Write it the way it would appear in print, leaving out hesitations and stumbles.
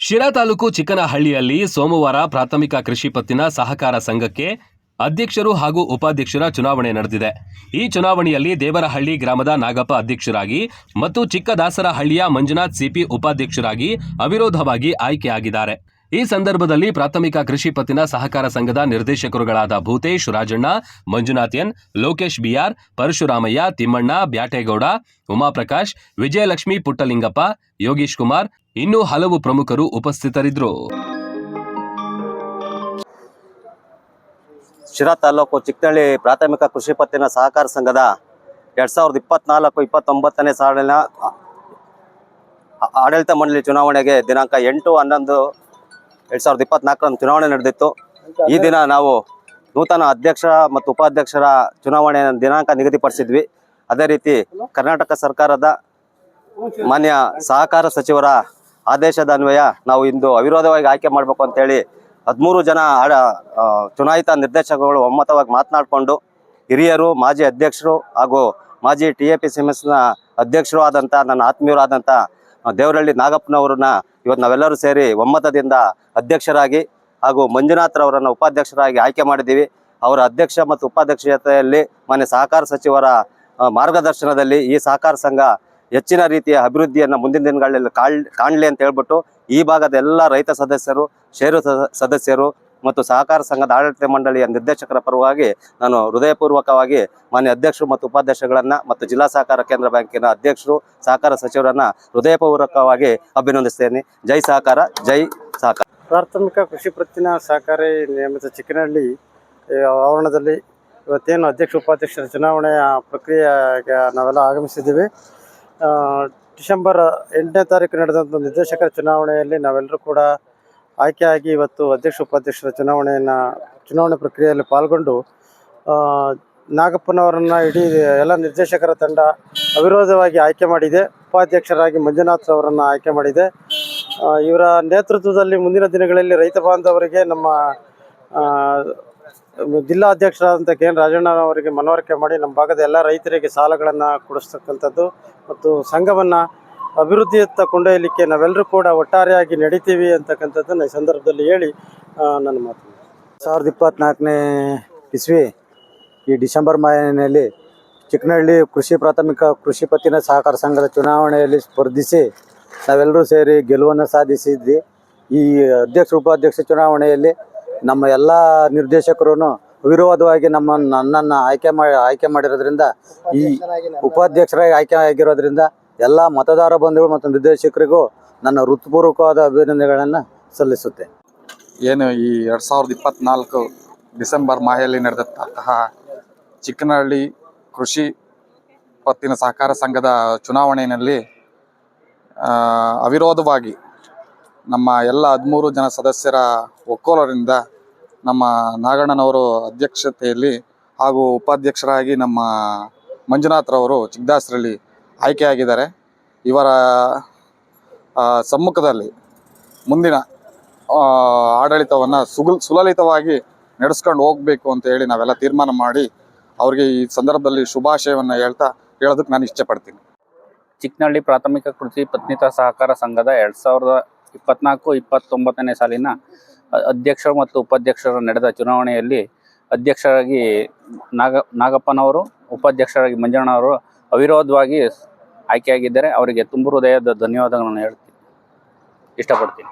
ಶಿರಾ ತಾಲೂಕು ಚಿಕ್ಕನಹಳ್ಳಿಯಲ್ಲಿ ಸೋಮವಾರ ಪ್ರಾಥಮಿಕ ಕೃಷಿ ಪತ್ತಿನ ಸಹಕಾರ ಸಂಘಕ್ಕೆ ಅಧ್ಯಕ್ಷರು ಹಾಗೂ ಉಪಾಧ್ಯಕ್ಷರ ಚುನಾವಣೆ ನಡೆದಿದೆ. ಈ ಚುನಾವಣೆಯಲ್ಲಿ ದೇವರಹಳ್ಳಿ ಗ್ರಾಮದ ನಾಗಪ್ಪ ಅಧ್ಯಕ್ಷರಾಗಿ ಮತ್ತು ಚಿಕ್ಕದಾಸರಹಳ್ಳಿಯ ಮಂಜುನಾಥ್ ಸಿಪಿ ಉಪಾಧ್ಯಕ್ಷರಾಗಿ ಅವಿರೋಧವಾಗಿ ಆಯ್ಕೆಯಾಗಿದ್ದಾರೆ. ಈ ಸಂದರ್ಭದಲ್ಲಿ ಪ್ರಾಥಮಿಕ ಕೃಷಿ ಪತ್ತಿನ ಸಹಕಾರ ಸಂಘದ ನಿರ್ದೇಶಕರುಗಳಾದ ಭೂತೇಶ್, ರಾಜಣ್ಣ, ಮಂಜುನಾಥ್ ಎನ್, ಲೋಕೇಶ್ ಬಿಆರ್, ಪರಶುರಾಮಯ್ಯ, ತಿಮ್ಮಣ್ಣ, ಬ್ಯಾಟೇಗೌಡ, ಉಮಾಪ್ರಕಾಶ್, ವಿಜಯಲಕ್ಷ್ಮಿ, ಪುಟ್ಟಲಿಂಗಪ್ಪ, ಯೋಗೀಶ್ ಕುಮಾರ್ ಇನ್ನೂ ಹಲವು ಪ್ರಮುಖರು ಉಪಸ್ಥಿತರಿದ್ದರು. ಶಿರಾ ತಾಲೂಕು ಚಿಕ್ಕನಹಳ್ಳಿ ಪ್ರಾಥಮಿಕ ಕೃಷಿ ಪತ್ತಿನ ಸಹಕಾರ ಸಂಘದ 2024-29ನೇ ಸಾಲಿನ ಆಡಳಿತ ಮಂಡಳಿ ಚುನಾವಣೆಗೆ ದಿನಾಂಕ 8-11-2024 ಚುನಾವಣೆ ನಡೆದಿತ್ತು. ಈ ದಿನ ನಾವು ನೂತನ ಅಧ್ಯಕ್ಷ ಮತ್ತು ಉಪಾಧ್ಯಕ್ಷರ ಚುನಾವಣೆಯ ದಿನಾಂಕ ನಿಗದಿಪಡಿಸಿದ್ವಿ. ಅದೇ ರೀತಿ ಕರ್ನಾಟಕ ಸರ್ಕಾರದ ಮಾನ್ಯ ಸಹಕಾರ ಸಚಿವರ ಆದೇಶದ ಅನ್ವಯ ನಾವು ಇಂದು ಅವಿರೋಧವಾಗಿ ಆಯ್ಕೆ ಮಾಡಬೇಕು ಅಂತೇಳಿ 13 ಜನ ಚುನಾಯಿತ ನಿರ್ದೇಶಕರುಗಳು ಒಮ್ಮತವಾಗಿ ಮಾತನಾಡಿಕೊಂಡು ಹಿರಿಯರು, ಮಾಜಿ ಅಧ್ಯಕ್ಷರು ಹಾಗೂ ಮಾಜಿ TAPCMSನ ಅಧ್ಯಕ್ಷರು ಆದಂಥ ನನ್ನ ಆತ್ಮೀಯರಾದಂಥ ದೇವರಹಳ್ಳಿ ನಾಗಪ್ಪನವ್ರನ್ನ ಇವತ್ತು ನಾವೆಲ್ಲರೂ ಸೇರಿ ಒಮ್ಮತದಿಂದ ಅಧ್ಯಕ್ಷರಾಗಿ ಹಾಗೂ ಮಂಜುನಾಥ್ರವರನ್ನು ಉಪಾಧ್ಯಕ್ಷರಾಗಿ ಆಯ್ಕೆ ಮಾಡಿದ್ದೀವಿ. ಅವರ ಅಧ್ಯಕ್ಷ ಮತ್ತು ಉಪಾಧ್ಯಕ್ಷತೆಯಲ್ಲಿ ಮಾನ್ಯ ಸಹಕಾರ ಸಚಿವರ ಮಾರ್ಗದರ್ಶನದಲ್ಲಿ ಈ ಸಹಕಾರ ಸಂಘ ಹೆಚ್ಚಿನ ರೀತಿಯ ಅಭಿವೃದ್ಧಿಯನ್ನು ಮುಂದಿನ ದಿನಗಳಲ್ಲಿ ಕಾಣಲಿ ಅಂತ ಹೇಳ್ಬಿಟ್ಟು ಈ ಭಾಗದ ಎಲ್ಲ ರೈತ ಸದಸ್ಯರು, ಷೇರು ಸದಸ್ಯರು ಮತ್ತು ಸಹಕಾರ ಸಂಘದ ಆಡಳಿತ ಮಂಡಳಿಯ ನಿರ್ದೇಶಕರ ಪರವಾಗಿ ನಾನು ಹೃದಯಪೂರ್ವಕವಾಗಿ ಮಾನ್ಯ ಅಧ್ಯಕ್ಷರು ಮತ್ತು ಉಪಾಧ್ಯಕ್ಷಗಳನ್ನು ಮತ್ತು ಜಿಲ್ಲಾ ಸಹಕಾರ ಕೇಂದ್ರ ಬ್ಯಾಂಕಿನ ಅಧ್ಯಕ್ಷರು, ಸಹಕಾರ ಸಚಿವರನ್ನು ಹೃದಯಪೂರ್ವಕವಾಗಿ ಅಭಿನಂದಿಸ್ತೇನೆ. ಜೈ ಸಹಕಾರ, ಜೈ ಸಹಕಾರ. ಪ್ರಾಥಮಿಕ ಕೃಷಿ ಪತ್ತಿನ ಸಹಕಾರಿ ನಿಯಮಿತ ಚಿಕ್ಕನಹಳ್ಳಿ ಆವರಣದಲ್ಲಿ ಇವತ್ತೇನು ಅಧ್ಯಕ್ಷ ಉಪಾಧ್ಯಕ್ಷರ ಚುನಾವಣೆಯ ಪ್ರಕ್ರಿಯೆಗೆ ನಾವೆಲ್ಲ ಆಗಮಿಸಿದ್ದೀವಿ. ಡಿಸೆಂಬರ್ 8ನೇ ತಾರೀಕು ನಡೆದಂಥ ನಿರ್ದೇಶಕರ ಚುನಾವಣೆಯಲ್ಲಿ ನಾವೆಲ್ಲರೂ ಕೂಡ ಆಯ್ಕೆಯಾಗಿ ಇವತ್ತು ಅಧ್ಯಕ್ಷ ಉಪಾಧ್ಯಕ್ಷರ ಚುನಾವಣೆ ಪ್ರಕ್ರಿಯೆಯಲ್ಲಿ ಪಾಲ್ಗೊಂಡು ನಾಗಪ್ಪನವರನ್ನು ಇಡೀ ಎಲ್ಲ ನಿರ್ದೇಶಕರ ತಂಡ ಅವಿರೋಧವಾಗಿ ಆಯ್ಕೆ ಮಾಡಿದೆ. ಉಪಾಧ್ಯಕ್ಷರಾಗಿ ಮಂಜುನಾಥ್ ಅವರನ್ನು ಆಯ್ಕೆ ಮಾಡಿದೆ. ಇವರ ನೇತೃತ್ವದಲ್ಲಿ ಮುಂದಿನ ದಿನಗಳಲ್ಲಿ ರೈತ ಬಾಂಧವರಿಗೆ ನಮ್ಮ ಜಿಲ್ಲಾ ಅಧ್ಯಕ್ಷರಾದಂಥ KN ರಾಜಣ್ಣನವರಿಗೆ ಮನವರಿಕೆ ಮಾಡಿ ನಮ್ಮ ಭಾಗದ ಎಲ್ಲ ರೈತರಿಗೆ ಸಾಲಗಳನ್ನು ಕೊಡಿಸ್ತಕ್ಕಂಥದ್ದು ಮತ್ತು ಸಂಘವನ್ನು ಅಭಿವೃದ್ಧಿಯತ್ತ ಕೊಂಡೊಯ್ಯಲಿಕ್ಕೆ ನಾವೆಲ್ಲರೂ ಕೂಡ ಒಟ್ಟಾರೆಯಾಗಿ ನಡೀತೀವಿ ಅಂತಕ್ಕಂಥದ್ದನ್ನು ಈ ಸಂದರ್ಭದಲ್ಲಿ ಹೇಳಿ ನನ್ನ ಮಾತು. 2024ನೇ ಇಸ್ವಿ ಈ ಡಿಸೆಂಬರ್ ಮಾಹೆಯಲ್ಲಿ ಚಿಕ್ಕನಹಳ್ಳಿ ಪ್ರಾಥಮಿಕ ಕೃಷಿ ಪತ್ತಿನ ಸಹಕಾರ ಸಂಘದ ಚುನಾವಣೆಯಲ್ಲಿ ಸ್ಪರ್ಧಿಸಿ ನಾವೆಲ್ಲರೂ ಸೇರಿ ಗೆಲುವನ್ನು ಸಾಧಿಸಿದ್ವಿ. ಈ ಅಧ್ಯಕ್ಷ ಉಪಾಧ್ಯಕ್ಷ ಚುನಾವಣೆಯಲ್ಲಿ ನಮ್ಮ ಎಲ್ಲ ನಿರ್ದೇಶಕರು ವಿರೋಧವಾಗಿ ನನ್ನನ್ನು ಆಯ್ಕೆ ಮಾಡಿರೋದ್ರಿಂದ, ಈ ಉಪಾಧ್ಯಕ್ಷರಾಗಿ ಆಯ್ಕೆ ಆಗಿರೋದ್ರಿಂದ ಎಲ್ಲ ಮತದಾರ ಬಂಧುಗಳು ಮತ್ತು ನಿರ್ದೇಶಕರಿಗೂ ನನ್ನ ಹೃತ್ಪೂರ್ವಕವಾದ ಅಭಿನಂದನೆಗಳನ್ನು ಸಲ್ಲಿಸುತ್ತೆ. ಏನು ಈ 2024 ಡಿಸೆಂಬರ್ ಮಾಹೆಯಲ್ಲಿ ನಡೆದಂತಹ ಚಿಕ್ಕನಹಳ್ಳಿ ಕೃಷಿ ಪತ್ತಿನ ಸಹಕಾರ ಸಂಘದ ಚುನಾವಣೆಯಲ್ಲಿ ಅವಿರೋಧವಾಗಿ ನಮ್ಮ ಎಲ್ಲ 13 ಜನ ಸದಸ್ಯರ ಒಕ್ಕೊಲರಿಂದ ನಮ್ಮ ನಾಗಣ್ಣನವರು ಅಧ್ಯಕ್ಷತೆಯಲ್ಲಿ ಹಾಗೂ ಉಪಾಧ್ಯಕ್ಷರಾಗಿ ನಮ್ಮ ಮಂಜುನಾಥ್ರವರು ಚಿಕ್ಕದಾಸರಹಳ್ಳಿ ಆಯ್ಕೆಯಾಗಿದ್ದಾರೆ. ಇವರ ಸಮ್ಮುಖದಲ್ಲಿ ಮುಂದಿನ ಆಡಳಿತವನ್ನು ಸುಲಲಿತವಾಗಿ ನಡೆಸ್ಕೊಂಡು ಹೋಗಬೇಕು ಅಂತ ಹೇಳಿ ನಾವೆಲ್ಲ ತೀರ್ಮಾನ ಮಾಡಿ ಅವರಿಗೆ ಈ ಸಂದರ್ಭದಲ್ಲಿ ಶುಭಾಶಯವನ್ನು ಹೇಳೋದಕ್ಕೆ ನಾನು ಇಷ್ಟಪಡ್ತೀನಿ. ಚಿಕ್ಕನಹಳ್ಳಿ ಪ್ರಾಥಮಿಕ ಕೃಷಿ ಪತ್ತಿನ ಸಹಕಾರ ಸಂಘದ 2024-29ನೇ ಸಾಲಿನ ಅಧ್ಯಕ್ಷರು ಮತ್ತು ಉಪಾಧ್ಯಕ್ಷರು ನಡೆದ ಚುನಾವಣೆಯಲ್ಲಿ ಅಧ್ಯಕ್ಷರಾಗಿ ನಾಗಪ್ಪನವರು, ಉಪಾಧ್ಯಕ್ಷರಾಗಿ ಮಂಜಣ್ಣವರು ಅವಿರೋಧವಾಗಿ ಆಯ್ಕೆಯಾಗಿದ್ದಾರೆ. ಅವರಿಗೆ ತುಂಬ ಹೃದಯದ ಧನ್ಯವಾದಗಳನ್ನು ಇಷ್ಟಪಡ್ತೀನಿ.